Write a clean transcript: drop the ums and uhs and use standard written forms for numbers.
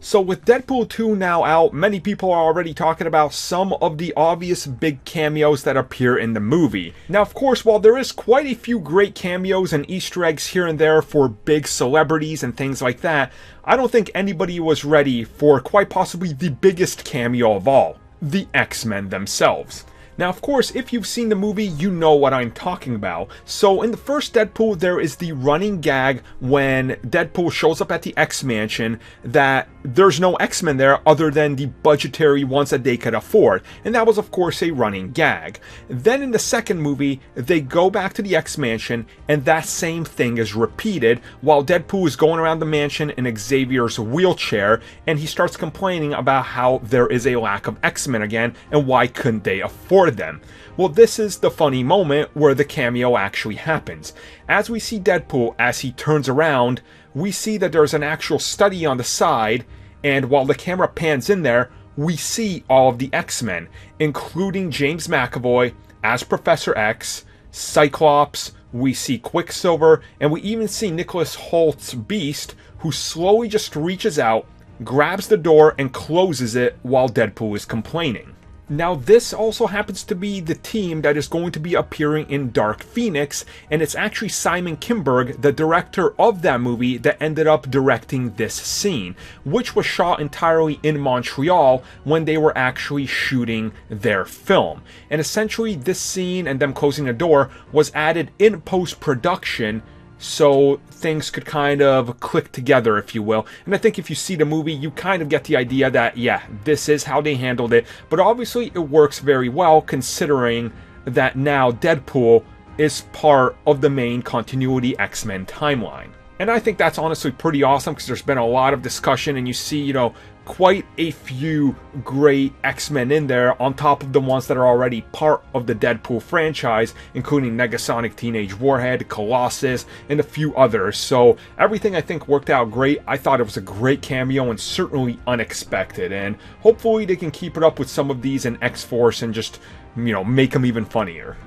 So with Deadpool 2 now out, many people are already talking about some of the obvious big cameos that appear in the movie. Now of course, while there is quite a few great cameos and Easter eggs here and there for big celebrities and things like that, I don't think anybody was ready for quite possibly the biggest cameo of all, the X-Men themselves. Now, of course, if you've seen the movie, you know what I'm talking about. So in the first Deadpool, there is the running gag when Deadpool shows up at the X-Mansion that there's no X-Men there other than the budgetary ones that they could afford. And that was, of course, a running gag. Then in the second movie, they go back to the X-Mansion and that same thing is repeated while Deadpool is going around the mansion in Xavier's wheelchair and he starts complaining about how there is a lack of X-Men again and why couldn't they afford them. Well, this is the funny moment where the cameo actually happens. As we see Deadpool, as he turns around, we see that there's an actual study on the side, and while the camera pans in there, we see all of the X-Men, including James McAvoy as Professor X, Cyclops, we see Quicksilver, and we even see Nicholas Holt's Beast, who slowly just reaches out, grabs the door, and closes it while Deadpool is complaining. Now this also happens to be the team that is going to be appearing in Dark Phoenix, and it's actually Simon Kinberg, the director of that movie, that ended up directing this scene, which was shot entirely in Montreal when they were actually shooting their film. And essentially this scene and them closing the door was added in post-production so things could kind of click together, if you will. And I think if you see the movie, you kind of get the idea that, yeah, this is how they handled it. But obviously it works very well considering that now Deadpool is part of the main continuity X-Men timeline. And I think that's honestly pretty awesome because there's been a lot of discussion and you see, quite a few great X-Men in there on top of the ones that are already part of the Deadpool franchise, including Negasonic Teenage Warhead, Colossus, and a few others. So everything I think worked out great. I thought it was a great cameo and certainly unexpected, and hopefully they can keep it up with some of these in X-Force and just, make them even funnier.